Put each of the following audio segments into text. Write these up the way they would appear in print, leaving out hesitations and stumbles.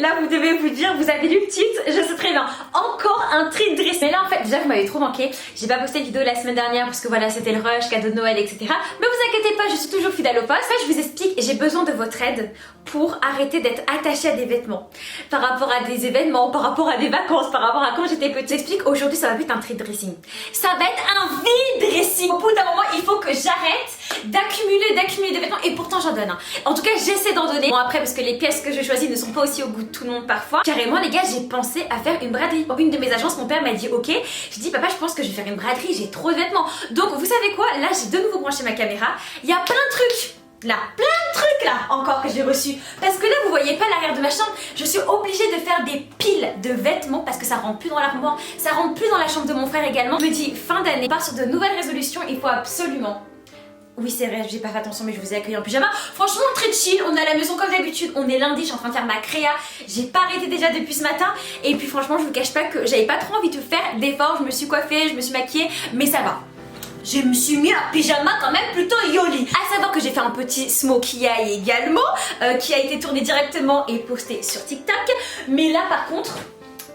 là vous devez vous dire, vous avez lu le titre, je sais très bien. Encore un tri de dressing. Mais là en fait déjà vous m'avez trop manqué. J'ai pas posté de vidéo la semaine dernière parce que voilà c'était le rush, cadeau de Noël, etc. Mais vous inquiétez pas, je suis toujours fidèle au poste. Là je vous explique, j'ai besoin de votre aide pour arrêter d'être attachée à des vêtements. Par rapport à des événements, par rapport à des vacances, par rapport à quand j'étais petite. J'explique, aujourd'hui ça va être un tri de dressing. Ça va être un vide dressing. Au bout d'un moment il faut que j'arrête d'accumuler des vêtements et pourtant j'en donne. En tout cas j'essaie d'en donner. Bon après parce que les pièces que je choisis ne sont pas aussi au goût de tout le monde parfois. Carrément les gars j'ai pensé à faire une braderie. Pour une de mes agences mon père m'a dit ok. J'ai dit papa je pense que je vais faire une braderie, j'ai trop de vêtements. Donc vous savez quoi, là j'ai de nouveau branché ma caméra. Il y a plein de trucs. Là, plein de trucs là encore que j'ai reçus. Parce que là vous voyez pas l'arrière de ma chambre. Je suis obligée de faire des piles de vêtements parce que ça rentre plus dans l'armoire, ça rentre plus dans la chambre de mon frère également. Je me dis fin d'année, part sur de nouvelles résolutions, il faut absolument. Oui c'est vrai, j'ai pas fait attention mais je vous ai accueilli en pyjama. Franchement très chill, on est à la maison comme d'habitude. On est lundi, je suis en train de faire ma créa. J'ai pas arrêté déjà depuis ce matin. Et puis franchement je vous cache pas que j'avais pas trop envie de faire d'efforts. Je me suis coiffée, je me suis maquillée, mais ça va. Je me suis mis un pyjama quand même plutôt yoli. À savoir que j'ai fait un petit smokey eye également qui a été tourné directement et posté sur TikTok. Mais là par contre,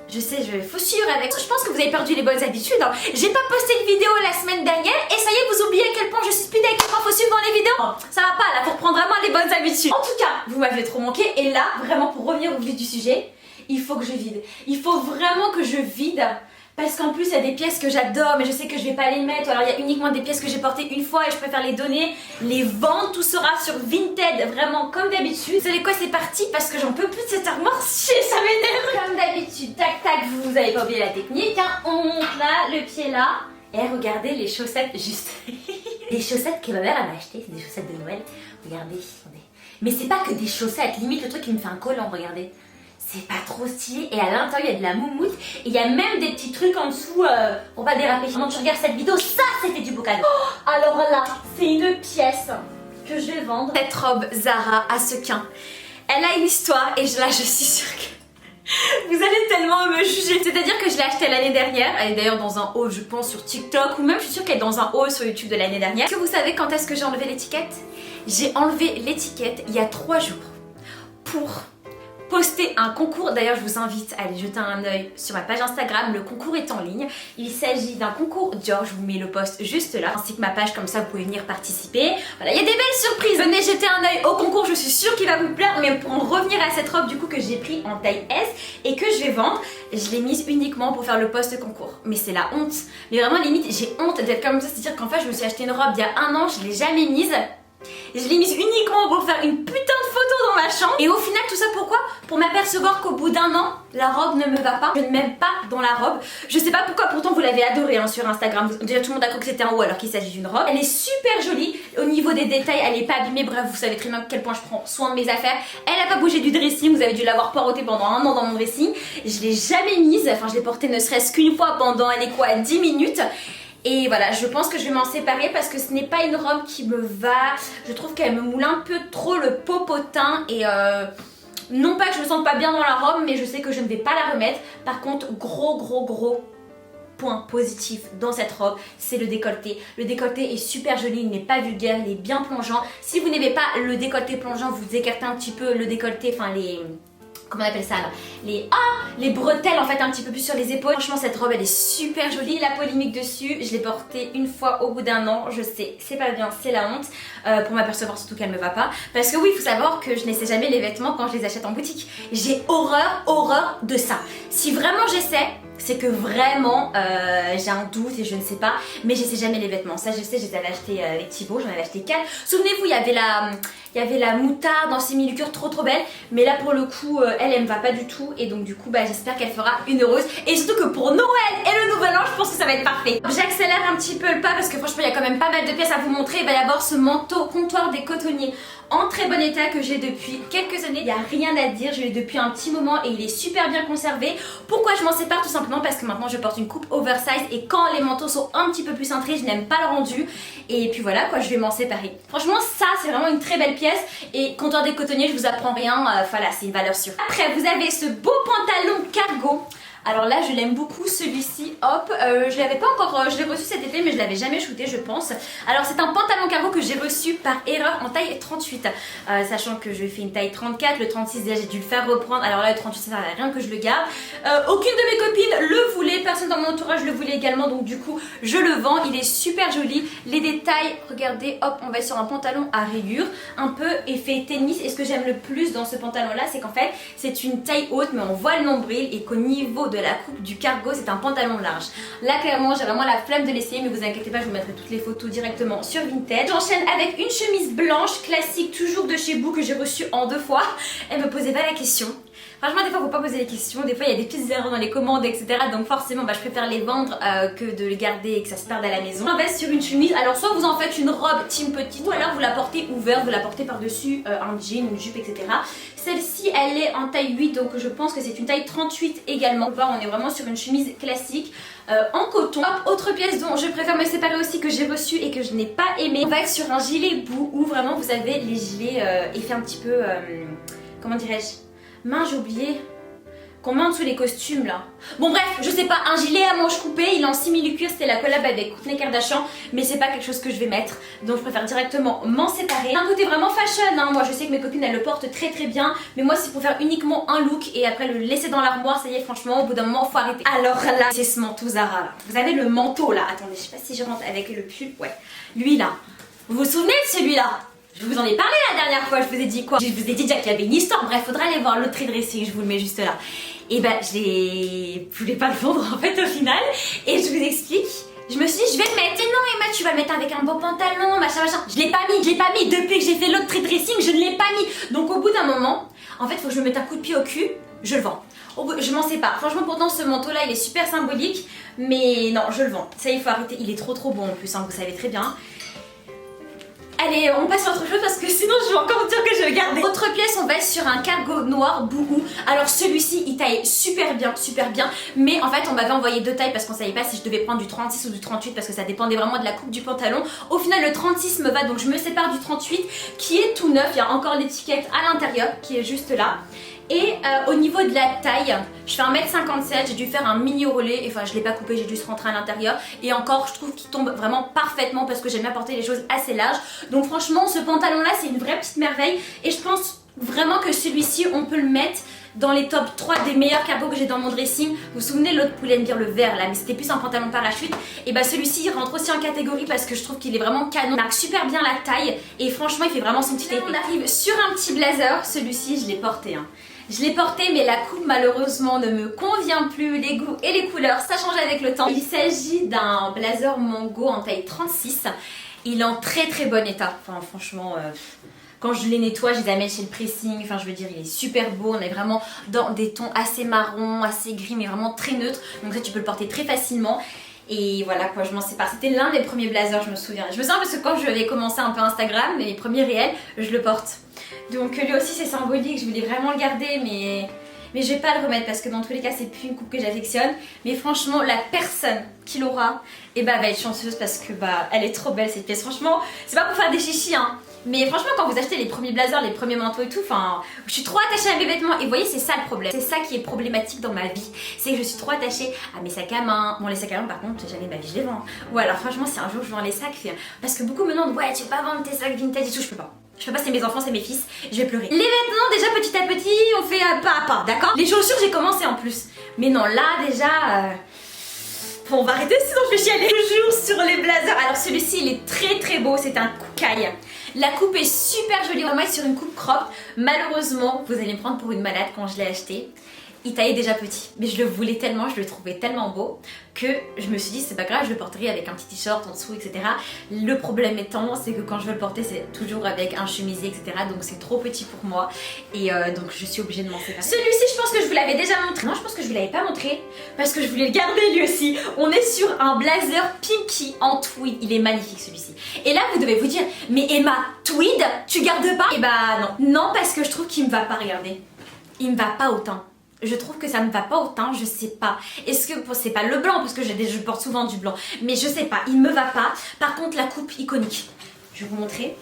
je sais, faut suivre avec. Je pense que vous avez perdu les bonnes habitudes. Hein. J'ai pas posté de vidéo la semaine dernière et ça y est, vous oubliez à quel point je suis speed, à quel point faut suivre dans les vidéos. Ça va pas là, faut reprendre vraiment les bonnes habitudes. En tout cas, vous m'avez trop manqué et là, vraiment pour revenir au vif du sujet, il faut que je vide. Il faut vraiment que je vide. Parce qu'en plus il y a des pièces que j'adore mais je sais que je vais pas les mettre. Alors il y a uniquement des pièces que j'ai portées une fois et je préfère les donner, les vendre. Tout sera sur Vinted vraiment comme d'habitude. Vous savez quoi, c'est parti parce que j'en peux plus de cette armoire. Ça m'énerve. Comme d'habitude, tac tac, vous avez pas oublié la technique hein. On monte là, le pied là. Et regardez les chaussettes juste. Les chaussettes que ma mère m'a acheté, c'est des chaussettes de Noël. Regardez, attendez. Mais c'est pas que des chaussettes, limite le truc qui me fait un collant, regardez. C'est pas trop stylé et à l'intérieur il y a de la moumoute et il y a même des petits trucs en dessous on va déraper. Quand tu regardes cette vidéo, ça c'était du beau cadeau. Oh, alors là, c'est une pièce que je vais vendre. Cette robe Zara à sequins, elle a une histoire et là je suis sûre que vous allez tellement me juger. C'est-à-dire que je l'ai achetée l'année dernière. Elle est d'ailleurs dans un haul je pense sur TikTok ou même je suis sûre qu'elle est dans un haul sur YouTube de l'année dernière. Est-ce que vous savez quand est-ce que j'ai enlevé l'étiquette? J'ai enlevé l'étiquette il y a 3 jours pour poster un concours. D'ailleurs je vous invite à aller jeter un œil sur ma page Instagram, le concours est en ligne. Il s'agit d'un concours Dior, je vous mets le post juste là, ainsi que ma page, comme ça vous pouvez venir participer. Voilà, il y a des belles surprises, venez jeter un œil au concours, je suis sûre qu'il va vous plaire. Mais pour en revenir à cette robe du coup que j'ai pris en taille S et que je vais vendre, je l'ai mise uniquement pour faire le post concours. Mais c'est la honte, mais vraiment limite j'ai honte d'être comme ça, c'est-à-dire qu'en fait je me suis acheté une robe il y a 1 an, je l'ai jamais mise. Je l'ai mise uniquement pour faire une putain de photo dans ma chambre. Et au final tout ça pourquoi? Pour m'apercevoir qu'au bout d'1 an la robe ne me va pas. Je ne m'aime pas dans la robe. Je sais pas pourquoi, pourtant vous l'avez adorée hein, sur Instagram. Déjà tout le monde a cru que c'était un haut alors qu'il s'agit d'une robe. Elle est super jolie. Au niveau des détails elle est pas abîmée. Bref vous savez très bien à quel point je prends soin de mes affaires. Elle a pas bougé du dressing. Vous avez dû l'avoir poireauté pendant 1 an dans mon dressing. Je l'ai jamais mise. Enfin je l'ai portée ne serait-ce qu'une fois pendant elle est quoi 10 minutes. Et voilà, je pense que je vais m'en séparer parce que ce n'est pas une robe qui me va. Je trouve qu'elle me moule un peu trop le popotin et non pas que je me sente pas bien dans la robe, mais je sais que je ne vais pas la remettre. Par contre, gros point positif dans cette robe, c'est le décolleté. Le décolleté est super joli, il n'est pas vulgaire, il est bien plongeant. Si vous n'aimez pas le décolleté plongeant, vous écartez un petit peu le décolleté, enfin les... comment on appelle ça là, les bretelles en fait un petit peu plus sur les épaules. Franchement cette robe elle est super jolie, la polémique dessus, je l'ai portée une fois au bout d'1 an, je sais c'est pas bien, c'est la honte pour m'apercevoir surtout qu'elle me va pas. Parce que oui il faut savoir que je n'essaie jamais les vêtements quand je les achète en boutique. J'ai horreur de ça. Si vraiment j'essaie, c'est que vraiment j'ai un doute et je ne sais pas, mais j'essaie jamais les vêtements. Ça je sais, je les avais achetés avec Thibaut, j'en avais acheté 4. Souvenez-vous il y avait la moutarde en simili-cuir trop belle, mais là pour le coup elle me va pas du tout et donc du coup bah j'espère qu'elle fera une heureuse et surtout que pour Noël et le nouvel an je pense que ça va être parfait. J'accélère un petit peu le pas parce que franchement il y a quand même pas mal de pièces à vous montrer. Il va y avoir ce manteau comptoir des cotonniers en très bon état que j'ai depuis quelques années. Il n'y a rien à dire, je l'ai depuis un petit moment et il est super bien conservé. Pourquoi je m'en sépare? Tout simplement parce que maintenant je porte une coupe oversize et quand les manteaux sont un petit peu plus cintrés je n'aime pas le rendu et puis voilà quoi, je vais m'en séparer. Franchement ça c'est vraiment une très belle pièce et comptoir des cotonniers je vous apprends rien, voilà c'est une valeur sûre. Après vous avez ce beau pantalon cargo Alors là je l'aime beaucoup celui-ci, hop, je l'avais pas encore, je l'ai reçu cet été mais je l'avais jamais shooté je pense. Alors c'est un pantalon cargo que j'ai reçu par erreur en taille 38, sachant que je fais une taille 34, le 36 déjà j'ai dû le faire reprendre, alors là le 38 ça sert à rien que je le garde. Aucune de mes copines le voulait, personne dans mon entourage le voulait également, donc du coup je le vends, il est super joli. Les détails, regardez, hop, on va sur un pantalon à rayures, un peu effet tennis, et ce que j'aime le plus dans ce pantalon là c'est qu'en fait c'est une taille haute mais on voit le nombril et qu'au niveau de la coupe du cargo c'est un pantalon large. Là clairement j'ai vraiment la flemme de l'essayer, mais vous inquiétez pas, je vous mettrai toutes les photos directement sur Vinted. J'enchaîne avec une chemise blanche classique toujours de chez Boo que j'ai reçue en 2 fois. Elle me posait pas la question. Franchement des fois faut pas poser les questions, des fois il y a des petites erreurs dans les commandes etc, donc forcément je préfère les vendre que de les garder et que ça se perde à la maison. On va sur une chemise, alors soit vous en faites une robe team petite ou alors vous la portez ouverte, vous la portez par dessus un jean, une jupe etc. Celle-ci elle est en taille 8 donc je pense que c'est une taille 38 également. On est vraiment sur une chemise classique en coton. Hop, autre pièce dont je préfère me séparer aussi que j'ai reçu et que je n'ai pas aimé. On va être sur un gilet Boo où vraiment vous avez les gilets effet un petit peu, comment dirais-je, mince j'ai oublié qu'on met en dessous les costumes là. Bon bref, je sais pas, un gilet à manches coupées, il est en simili-cuir, c'était la collab avec Kourtney Kardashian, mais c'est pas quelque chose que je vais mettre, donc je préfère directement m'en séparer. Un côté vraiment fashion, hein. Moi je sais que mes copines elles le portent très très bien, mais moi c'est pour faire uniquement un look et après le laisser dans l'armoire, ça y est franchement au bout d'un moment faut arrêter. Alors là, c'est ce manteau Zara là. Vous avez le manteau là, attendez, je sais pas si je rentre avec le pull, ouais, lui là. Vous vous souvenez de celui-là? Je vous en ai parlé la dernière fois, je vous ai dit quoi? Je vous ai dit déjà qu'il y avait une histoire, bref, faudra aller voir l'autre dressing, je vous le mets juste là. Et bah je voulais pas le vendre en fait au final, et je vous explique. Je me suis dit je vais le mettre, et non Emma tu vas le mettre avec un beau pantalon, machin machin. Je l'ai pas mis, depuis que j'ai fait l'autre dressing je ne l'ai pas mis. Donc au bout d'un moment, en fait faut que je me mette un coup de pied au cul, je le vends. Je m'en sépare. Franchement pourtant ce manteau là il est super symbolique, mais non je le vends. Ça il faut arrêter, il est trop bon en plus, hein, vous savez très bien. Allez, on passe à autre chose parce que sinon je vais encore dire que je vais garder. Autre pièce, on va être sur un cargo noir Boo. Alors celui-ci il taille super bien, mais en fait on m'avait envoyé 2 tailles parce qu'on savait pas si je devais prendre du 36 ou du 38 parce que ça dépendait vraiment de la coupe du pantalon. Au final le 36 me va, donc je me sépare du 38 qui est tout neuf, il y a encore l'étiquette à l'intérieur qui est juste là. Et au niveau de la taille, je fais 1m57, j'ai dû faire un mini relais, enfin je l'ai pas coupé, j'ai dû se rentrer à l'intérieur. Et encore je trouve qu'il tombe vraiment parfaitement parce que j'aime bien porter les choses assez larges. Donc franchement ce pantalon là c'est une vraie petite merveille. Et je pense vraiment que celui-ci on peut le mettre dans les top 3 des meilleurs cargos que j'ai dans mon dressing. Vous vous souvenez l'autre poulet dire le vert là, mais c'était plus un pantalon parachute. Et bah celui-ci il rentre aussi en catégorie parce que je trouve qu'il est vraiment canon. Il marque super bien la taille et franchement il fait vraiment son petit effet. On arrive sur un petit blazer, celui-ci je l'ai porté hein. Je l'ai porté mais la coupe malheureusement ne me convient plus, les goûts et les couleurs ça change avec le temps. Il s'agit d'un blazer Mango en taille 36, il est en très bon état, enfin franchement quand je les nettoie je les amène chez le pressing, enfin je veux dire il est super beau, on est vraiment dans des tons assez marron, assez gris mais vraiment très neutres, donc ça tu peux le porter très facilement. Et voilà quoi, je m'en sépare. C'était l'un des premiers blazers, je me souviens. Je me souviens parce que quand je avais commencé un peu Instagram, mes premiers réels, je le porte. Donc lui aussi c'est symbolique, je voulais vraiment le garder mais je vais pas le remettre parce que dans tous les cas c'est plus une coupe que j'affectionne. Mais franchement la personne qui l'aura, et bah va être chanceuse parce que bah elle est trop belle cette pièce. Franchement c'est pas pour faire des chichis hein. Mais franchement quand vous achetez les premiers blazers, les premiers manteaux et tout, enfin je suis trop attachée à mes vêtements et vous voyez c'est ça le problème. C'est ça qui est problématique dans ma vie, c'est que je suis trop attachée à mes sacs à main. Bon les sacs à main par contre jamais ma vie je les vends. Ou alors franchement si un jour je vends les sacs, parce que beaucoup me demandent ouais tu veux pas vendre tes sacs vintage et tout, je peux pas. Je peux pas, c'est mes enfants, c'est mes fils, je vais pleurer. Les vêtements déjà petit à petit on fait pas à pas, d'accord. Les chaussures j'ai commencé en plus. Mais non là déjà... Bon, on va arrêter sinon je vais chialer. Toujours sur les blazers. Alors celui-ci il est très beau, c'est un koukaï. La coupe est super jolie, on va être sur une coupe crop. Malheureusement, vous allez me prendre pour une malade quand je l'ai acheté. Il taillait déjà petit, mais je le voulais tellement, je le trouvais tellement beau que je me suis dit c'est pas grave, je le porterai avec un petit t-shirt en dessous, etc. Le problème étant, c'est que quand je veux le porter, c'est toujours avec un chemisier, etc. Donc c'est trop petit pour moi et donc je suis obligée de m'en séparer. Celui-ci, je pense que je vous l'avais déjà montré. Non, je pense que je vous l'avais pas montré parce que je voulais le garder lui aussi. On est sur un blazer pinky en tweed, il est magnifique celui-ci. Et là, vous devez vous dire, mais Emma, tweed, tu gardes pas? Et bah non, non parce que je trouve qu'il me va pas, regardez. Il me va pas autant. Je trouve que ça me va pas autant, je sais pas. Est-ce que c'est pas le blanc parce que je porte souvent du blanc, mais je sais pas, il me va pas. Par contre la coupe iconique, je vais vous montrer.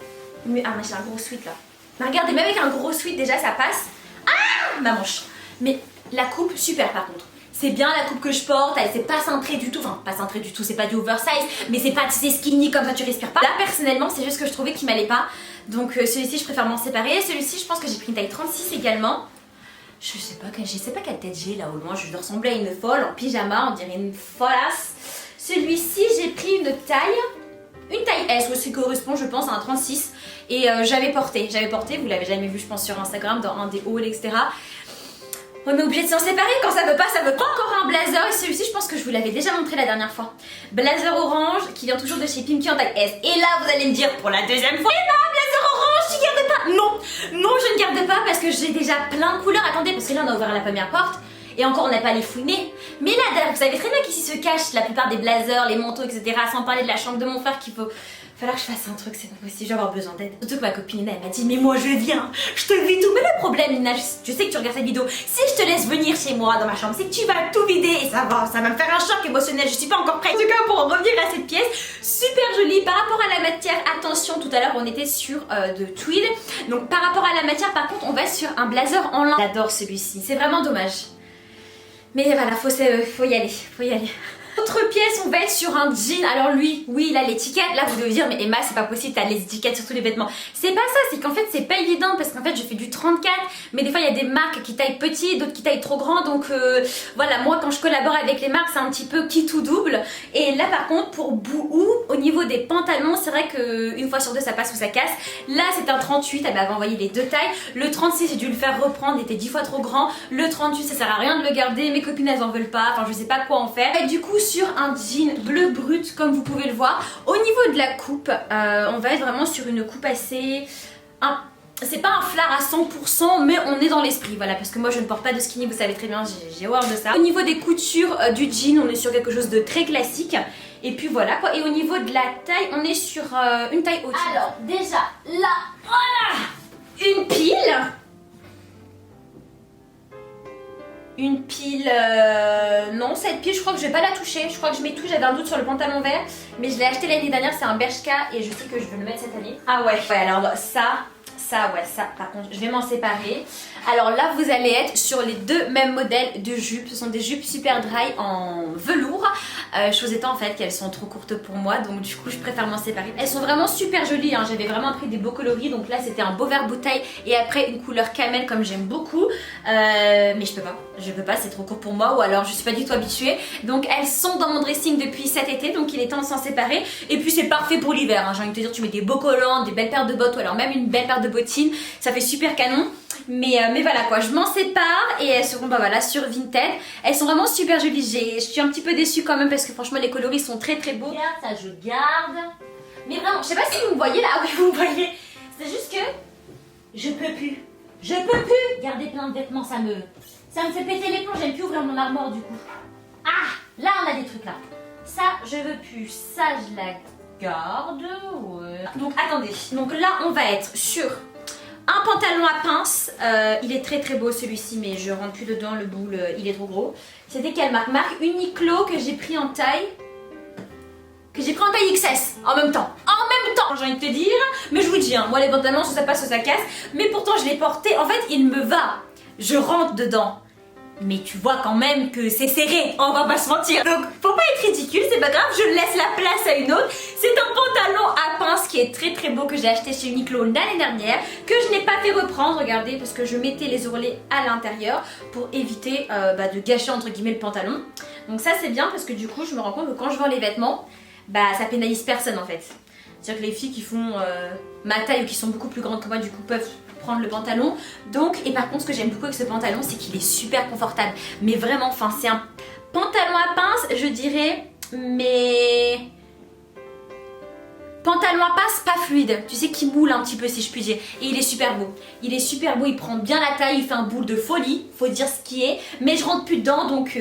Mais ah, j'ai un gros sweat là. Mais regardez, même avec un gros sweat déjà ça passe. Ah, ma manche. Mais la coupe super par contre. c'est bien la coupe que je porte, elle c'est pas cintrée du tout, enfin pas cintrée du tout, c'est pas du oversize, mais c'est pas tu sais, skinny comme ça tu respires pas. Là personnellement c'est juste que je trouvais qu'il m'allait pas, donc celui-ci je préfère m'en séparer. Celui-ci je pense que j'ai pris une taille 36 également. Je sais pas quelle tête j'ai là au loin, je dois ressembler à une folle en pyjama, on dirait une folasse. Celui-ci j'ai pris une taille S, ce qui correspond je pense à un 36 et j'avais porté, vous l'avez jamais vu je pense sur Instagram dans un des hauls etc. On est obligé de s'en séparer, quand ça veut pas, ça veut pas. Encore un blazer, et celui-ci je pense que je vous l'avais déjà montré la dernière fois. Blazer orange qui vient toujours de chez Pimkie en taille S. Et là vous allez me dire pour la deuxième fois, Emma, blazer orange, tu gardes pas? Non, je ne garde pas parce que j'ai déjà plein de couleurs. Attendez, parce que là on a ouvert la première porte. Et encore on n'a pas les fouinés. Mais là, vous savez très bien qu'ici se cachent la plupart des blazers, les manteaux, etc. Sans parler de la chambre de mon frère qu'il faut... Falloir que je fasse un truc, c'est pas possible, je vais avoir besoin d'aide. Surtout que ma copine Nina, elle m'a dit mais moi je viens, je te vis tout. Mais le problème Nina, je sais que tu regardes cette vidéo, si je te laisse venir chez moi dans ma chambre, c'est que tu vas tout vider et ça va me faire un choc émotionnel, je suis pas encore prête. En tout cas pour en revenir à cette pièce, super jolie. Par rapport à la matière, attention, tout à l'heure on était sur de tweed. Donc par rapport à la matière par contre on va sur un blazer en lin. J'adore celui-ci, c'est vraiment dommage. Mais voilà, faut y aller. Autre pièce, on va être sur un jean. Alors lui, oui, il a l'étiquette. Là, vous devez dire, mais Emma, c'est pas possible, t'as les étiquettes sur tous les vêtements. C'est pas ça, c'est qu'en fait, c'est pas évident parce qu'en fait, je fais du 34. Mais des fois, il y a des marques qui taillent petit, d'autres qui taillent trop grand. Donc voilà, moi, quand je collabore avec les marques, c'est un petit peu qui tout double. Et là, par contre, pour Bouhou, au niveau des pantalons, c'est vrai qu'une fois sur deux, ça passe ou ça casse. Là, c'est un 38, elle m'avait envoyé les deux tailles. Le 36, j'ai dû le faire reprendre, il était 10 fois trop grand. Le 38, ça sert à rien de le garder. Mes copines, elles en veulent pas. Enfin, je sais pas quoi en faire. Et du coup, sur un jean bleu brut comme vous pouvez le voir. Au niveau de la coupe, on va être vraiment sur une coupe assez... c'est pas un flard à 100% mais on est dans l'esprit, voilà, parce que moi je ne porte pas de skinny, vous savez très bien, j'ai horreur de ça. Au niveau des coutures du jean, on est sur quelque chose de très classique. Et puis voilà quoi, et au niveau de la taille, on est sur une taille haute. Alors déjà là, voilà, une pile. Une pile, non, cette pile je crois que je vais pas la toucher, je crois que je mets tout, j'avais un doute sur le pantalon vert, mais je l'ai acheté l'année dernière, c'est un Bershka et je sais que je veux le mettre cette année. Ah ouais, alors ça par contre je vais m'en séparer. Alors là vous allez être sur les deux mêmes modèles de jupes, ce sont des jupes super dry en velours, chose étant en fait qu'elles sont trop courtes pour moi, donc du coup je préfère m'en séparer. Elles sont vraiment super jolies, hein. J'avais vraiment pris des beaux coloris, donc là c'était un beau vert bouteille et après une couleur camel comme j'aime beaucoup, mais je peux pas, c'est trop court pour moi, ou alors je suis pas du tout habituée. Donc elles sont dans mon dressing depuis cet été, donc il est temps de s'en séparer. Et puis c'est parfait pour l'hiver, hein. J'ai envie de te dire, tu mets des beaux collants, des belles paires de bottes ou alors même une belle paire de bottines, ça fait super canon. Mais voilà quoi, je m'en sépare et elles seront bah voilà sur Vinted. Elles sont vraiment super jolies, je suis un petit peu déçue quand même parce que franchement les coloris sont très très beaux. Regarde ça, je garde. Mais vraiment, je sais pas si vous me voyez là, ah oui vous me voyez. C'est juste que je peux plus garder plein de vêtements, ça me fait péter les plombs, j'aime plus ouvrir mon armoire du coup. Ah, là on a des trucs là. Ça je veux plus, ça je la garde, ouais. Donc attendez, donc là on va être sur un pantalon à pince, il est très très beau celui-ci mais je rentre plus dedans, le boule il est trop gros. C'était quelle marque? Marque Uniqlo que j'ai pris en taille XS en même temps. J'ai envie de te dire, mais je vous dis, hein, moi les pantalons soit ça passe soit ça casse, mais pourtant je l'ai porté, en fait il me va, je rentre dedans. Mais tu vois quand même que c'est serré, on va pas se mentir. Donc faut pas être ridicule, c'est pas grave, je laisse la place à une autre. C'est un pantalon à pince qui est très très beau que j'ai acheté chez Uniqlo l'année dernière, que je n'ai pas fait reprendre, regardez, parce que je mettais les ourlets à l'intérieur pour éviter de gâcher entre guillemets le pantalon. Donc ça c'est bien parce que du coup je me rends compte que quand je vends les vêtements, ça pénalise personne en fait. C'est-à-dire que les filles qui font ma taille ou qui sont beaucoup plus grandes que moi du coup peuvent prendre le pantalon. Donc, et par contre ce que j'aime beaucoup avec ce pantalon c'est qu'il est super confortable. Mais vraiment, enfin c'est un pantalon à pince je dirais, mais pantalon à pince pas fluide, tu sais qui moule un petit peu si je puis dire. Et il est super beau, il prend bien la taille, il fait un boule de folie, faut dire ce qui est. Mais je rentre plus dedans donc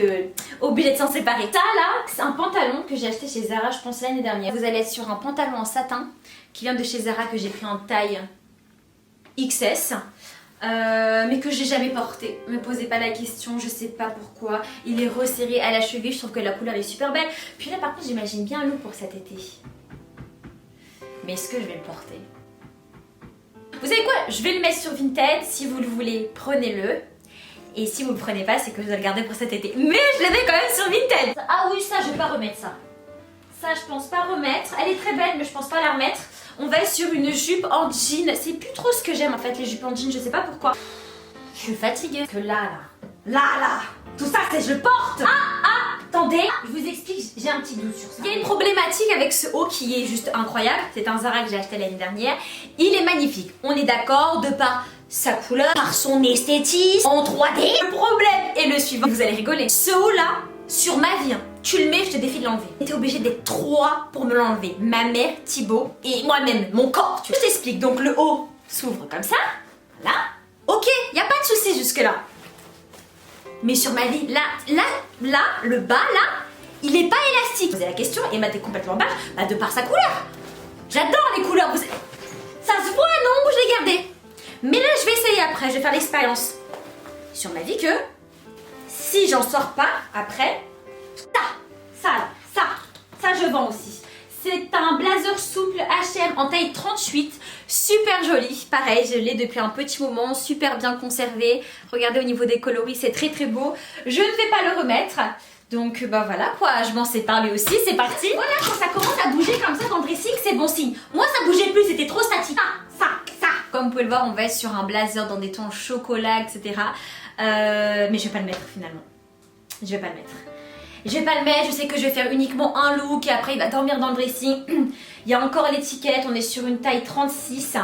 obligé de s'en séparer. Ça là, c'est un pantalon que j'ai acheté chez Zara je pense l'année dernière. Vous allez être sur un pantalon en satin qui vient de chez Zara que j'ai pris en taille XS. Mais que j'ai jamais porté. Me posez pas la question, je sais pas pourquoi. Il est resserré à la cheville, je trouve que la couleur est super belle. Puis là par contre j'imagine bien un look pour cet été. Mais est-ce que je vais le porter? Vous savez quoi? Je vais le mettre sur Vinted, si vous le voulez, prenez-le. Et si vous le prenez pas, c'est que je dois le garder pour cet été. Mais je l'avais quand même sur Vinted. Ah oui, ça, je vais pas remettre ça. Ça, je pense pas remettre. Elle est très belle, mais je pense pas la remettre. On va sur une jupe en jean. C'est plus trop ce que j'aime en fait, les jupes en jean, je sais pas pourquoi. Je suis fatiguée. Parce que là, tout ça, c'est je porte. Attendez, je vous explique, j'ai un petit doute sur ça. Il y a une problématique avec ce haut qui est juste incroyable. C'est un Zara que j'ai acheté l'année dernière. Il est magnifique. On est d'accord de par sa couleur, par son esthétisme, en 3D. Le problème est le suivant. Vous allez rigoler. Ce haut-là, sur ma vie, tu le mets, je te défie de l'enlever. J'étais obligée d'être 3 pour me l'enlever. Ma mère, Thibaut et moi-même, mon corps. Je t'explique. Donc le haut s'ouvre comme ça. Là. Ok, y a pas de souci jusque-là. Mais sur ma vie, là, le bas, là, il est pas élastique. Vous posez la question, Emma t'es complètement barge, bah de par sa couleur. J'adore les couleurs, ça se voit, non? Je l'ai gardé. Mais là, je vais essayer après, je vais faire l'expérience. Sur ma vie que, si j'en sors pas, après, ça, je vends aussi. C'est un blazer souple H&M en taille 38, super joli. Pareil, je l'ai depuis un petit moment, super bien conservé. Regardez au niveau des coloris, c'est très très beau. Je ne vais pas le remettre. Donc bah voilà quoi, je m'en sépare lui aussi, c'est parti. Voilà, quand ça commence à bouger comme ça dans le dressing, c'est bon signe. Moi ça bougeait plus, c'était trop statique. Ça. Comme vous pouvez le voir, on va être sur un blazer dans des tons chocolat, etc. Mais je vais pas le mettre finalement. Je vais pas le mettre, je sais que je vais faire uniquement un look et après il va dormir dans le dressing. Il y a encore l'étiquette, on est sur une taille 36.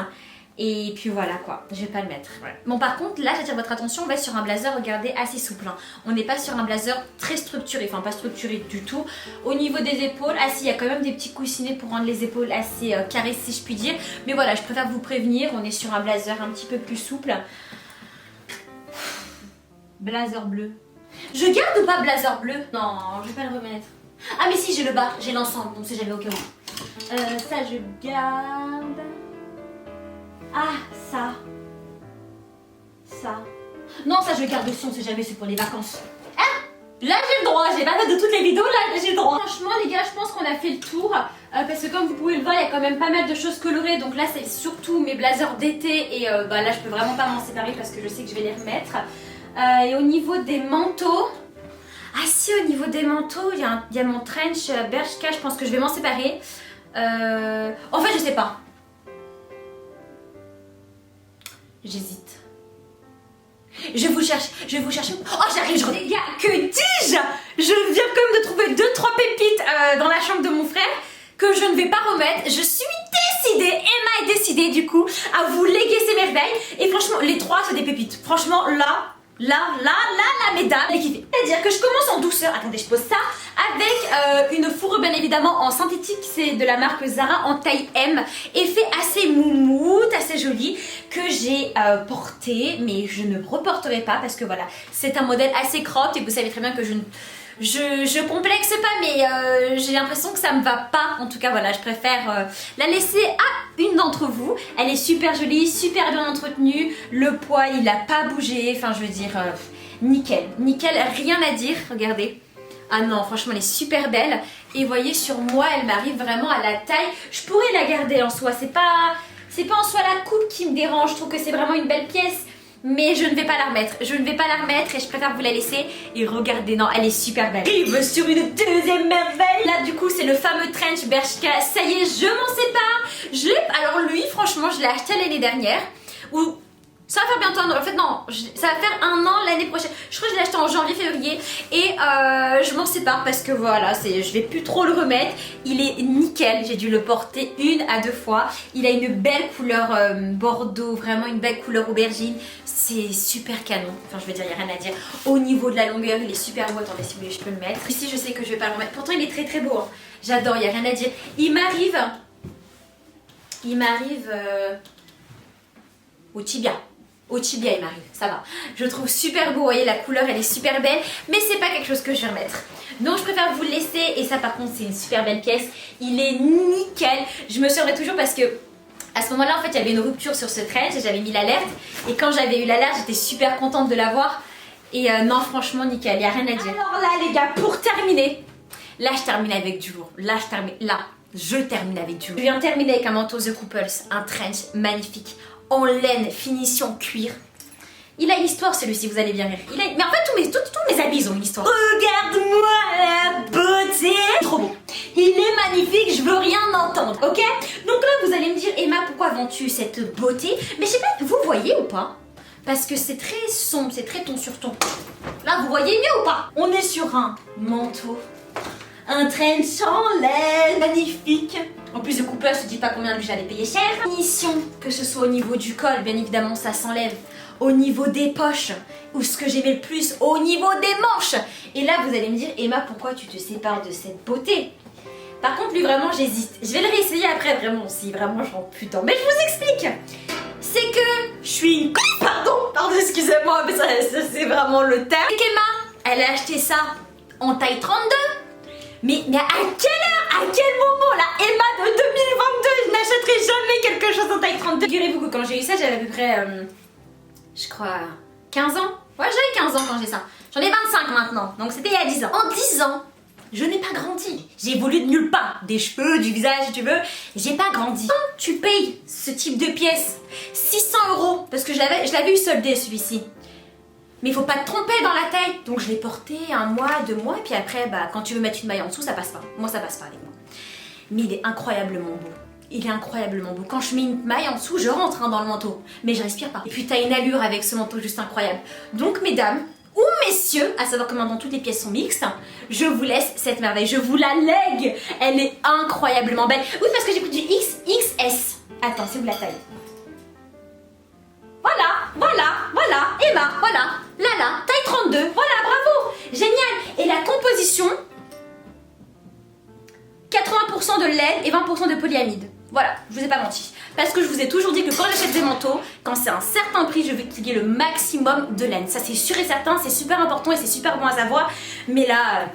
Et puis voilà quoi, je vais pas le mettre. Ouais. Bon par contre, là j'attire votre attention, on va être sur un blazer, regardez, assez souple. Hein. On n'est pas sur un blazer très structuré, enfin pas structuré du tout. Au niveau des épaules, si, il y a quand même des petits coussinets pour rendre les épaules assez carrées si je puis dire. Mais voilà, je préfère vous prévenir, on est sur un blazer un petit peu plus souple. Blazer bleu. Je garde ou pas blazer bleu? Non, je vais pas le remettre. Ah mais si, j'ai le bas, j'ai l'ensemble, donc c'est jamais au cas où. Ça je garde. Ah, ça. Non, ça je garde aussi, on sait jamais, c'est pour les vacances. Hein? Là j'ai le droit, j'ai pas fait de toutes les vidéos, là j'ai le droit. Franchement les gars, je pense qu'on a fait le tour. Parce que comme vous pouvez le voir, il y a quand même pas mal de choses colorées. Donc là c'est surtout mes blazers d'été. Et bah, là je peux vraiment pas m'en séparer parce que je sais que je vais les remettre. Et au niveau des manteaux... Ah si, au niveau des manteaux, il y a mon trench Bershka, je pense que je vais m'en séparer. En fait je sais pas. J'hésite. Je vais vous chercher. Oh j'arrive, les gars, que dis-je? Je viens quand même de trouver 2-3 pépites dans la chambre de mon frère que je ne vais pas remettre. Je suis décidée, Emma est décidée du coup à vous léguer ces merveilles. Et franchement, les 3 c'est des pépites. Franchement là, mesdames, les kiffé. C'est-à-dire que je commence en douceur. Attendez, je pose ça avec une fourrure bien évidemment en synthétique. C'est de la marque Zara en taille M. Effet assez moumoute, assez joli que j'ai porté, mais je ne reporterai pas parce que voilà, c'est un modèle assez cropped et vous savez très bien que je complexe pas, mais j'ai l'impression que ça me va pas. En tout cas voilà, je préfère la laisser à une d'entre vous. Elle est super jolie, super bien entretenue. Le poids il a pas bougé. Enfin je veux dire nickel, rien à dire. Regardez. Ah non, franchement elle est super belle. Et vous voyez sur moi elle m'arrive vraiment à la taille. Je pourrais la garder en soi. C'est pas en soi la coupe qui me dérange. Je trouve que c'est vraiment une belle pièce. Mais je ne vais pas la remettre, et je préfère vous la laisser. Et regardez, non, elle est super belle. Arrive sur une deuxième merveille. Là du coup c'est le fameux trench Bershka. Ça y est, je m'en sépare. Alors lui franchement je l'ai acheté l'année dernière. Ou ça va faire bientôt un an. En fait non, ça va faire un an l'année prochaine. Je crois que je l'ai acheté en janvier-février. Et je m'en sépare parce que voilà, je vais plus trop le remettre. Il est nickel, j'ai dû le porter 1 à 2 fois. Il a une belle couleur bordeaux, vraiment une belle couleur aubergine. C'est super canon, enfin je veux dire, il n'y a rien à dire. Au niveau de la longueur, il est super beau. Attendez, si vous voulez, je peux le mettre. Ici, je sais que je vais pas le remettre. Pourtant, il est très très beau. Hein. J'adore, il n'y a rien à dire. Il m'arrive au tibia. Au tibia, il m'arrive, ça va. Je le trouve super beau, vous voyez, la couleur, elle est super belle. Mais c'est pas quelque chose que je vais remettre. Donc, je préfère vous le laisser. Et ça, par contre, c'est une super belle pièce. Il est nickel. Je me souviendrai toujours parce que à ce moment-là, en fait, il y avait une rupture sur ce trench et j'avais mis l'alerte. Et quand j'avais eu l'alerte, j'étais super contente de l'avoir. Et non, franchement, nickel, il n'y a rien à dire. Alors là, les gars, pour terminer, là, je termine avec du lourd. Je termine avec du lourd. Je viens de terminer avec un manteau The Couples, un trench magnifique, en laine, finition cuir. Il a une histoire celui-ci, vous allez bien rire. Mais en fait, tous mes habits ont une histoire. Regarde-moi la beauté. Trop beau. Il est magnifique, je veux rien entendre, ok? Donc là, vous allez me dire, Emma, pourquoi vends-tu cette beauté? Mais je sais pas, vous voyez ou pas? Parce que c'est très sombre, c'est très ton sur ton. Là, vous voyez mieux ou pas? On est sur un manteau. Un trench en laine magnifique. En plus de coupeur, je te dis pas combien j'allais payer cher. Finition, que ce soit au niveau du col, bien évidemment ça s'enlève. Au niveau des poches, ou ce que j'aimais le plus, au niveau des manches. Et là vous allez me dire, Emma, pourquoi tu te sépares de cette beauté? Par contre lui vraiment j'hésite. Je vais le réessayer après vraiment, si vraiment j'en putain. Mais je vous explique. C'est que je suis une pardon, excusez-moi, mais ça c'est vraiment le terme. C'est qu'Emma, elle a acheté ça en taille 32. Mais à quelle heure, à quel moment là, Emma de 2022, je n'achèterai jamais quelque chose en taille 32. Figurez-vous que quand j'ai eu ça, j'avais à peu près, je crois, 15 ans. Ouais, j'avais 15 ans quand j'ai ça. J'en ai 25 maintenant, donc c'était il y a 10 ans. En 10 ans, je n'ai pas grandi. J'ai évolué de nulle part. Des cheveux, du visage, si tu veux. J'ai pas grandi. Quand tu payes ce type de pièce 600 €, parce que je l'avais eu soldé celui-ci. Mais il faut pas te tromper dans la taille. Donc je l'ai porté 1 mois, 2 mois, et puis après, bah, quand tu veux mettre une maille en dessous, ça passe pas. Moi, ça passe pas avec moi. Mais il est incroyablement beau. Il est incroyablement beau. Quand je mets une maille en dessous, je rentre dans le manteau. Mais je respire pas. Et puis t'as une allure avec ce manteau juste incroyable. Donc mesdames, ou messieurs, à savoir que maintenant toutes les pièces sont mixtes, je vous laisse cette merveille. Je vous la lègue. Elle est incroyablement belle. Oui, parce que j'ai pris du XS. Attends, c'est où la taille? Voilà, Emma, voilà, Lala, taille 32, voilà, bravo, génial. Et la composition, 80% de laine et 20% de polyamide. Voilà, je vous ai pas menti. Parce que je vous ai toujours dit que quand j'achète des manteaux, quand c'est un certain prix, je vais qu'il y ait le maximum de laine. Ça c'est sûr et certain, c'est super important et c'est super bon à savoir. Mais là,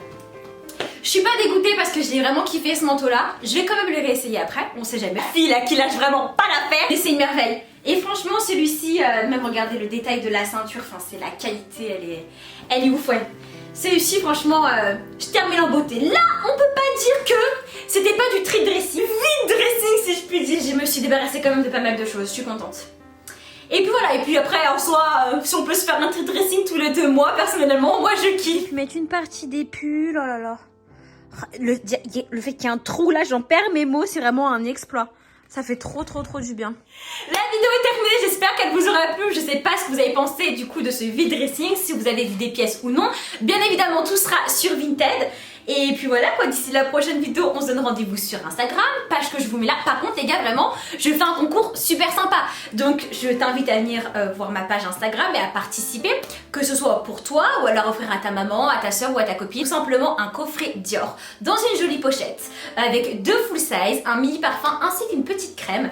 je suis pas dégoûtée parce que j'ai vraiment kiffé ce manteau là. Je vais quand même le réessayer après, on sait jamais. Fille là qui lâche vraiment pas l'affaire. Et c'est une merveille. Et franchement celui-ci, même regardez le détail de la ceinture, enfin c'est la qualité, elle est ouf, ouais. Celui-ci franchement, je termine en beauté. Là on peut pas dire que c'était pas du tri dressing, vide dressing si je puis dire. Je me suis débarrassée quand même de pas mal de choses, je suis contente. Et puis voilà, et puis après en soi, si on peut se faire un tri dressing tous les 2 mois, personnellement moi je kiffe. Mettre une partie des pulls, oh là là. Le fait qu'il y ait un trou là, j'en perds mes mots, c'est vraiment un exploit. Ça fait trop du bien. La vidéo est terminée, j'espère qu'elle vous aura plu. Je sais pas ce que vous avez pensé du coup de ce vide dressing, si vous avez vu des pièces ou non. Bien évidemment, tout sera sur Vinted. Et puis voilà quoi, d'ici la prochaine vidéo, on se donne rendez-vous sur Instagram, page que je vous mets là. Par contre les gars, vraiment, je fais un concours super sympa. Donc je t'invite à venir voir ma page Instagram et à participer, que ce soit pour toi ou à leur offrir à ta maman, à ta soeur ou à ta copine. Tout simplement un coffret Dior dans une jolie pochette avec 2 full size, un mini parfum ainsi qu'une petite crème.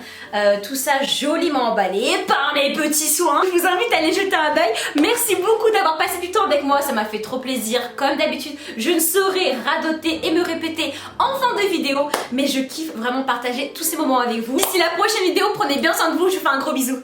Tout ça joliment emballé par mes petits soins. Je vous invite à aller jeter un œil. Merci beaucoup d'avoir passé du temps avec moi, ça m'a fait trop plaisir. Comme d'habitude, je ne saurais radoter et me répéter en fin de vidéo, mais je kiffe vraiment partager tous ces moments avec vous. D'ici la prochaine vidéo, prenez bien soin de vous, je vous fais un gros bisou.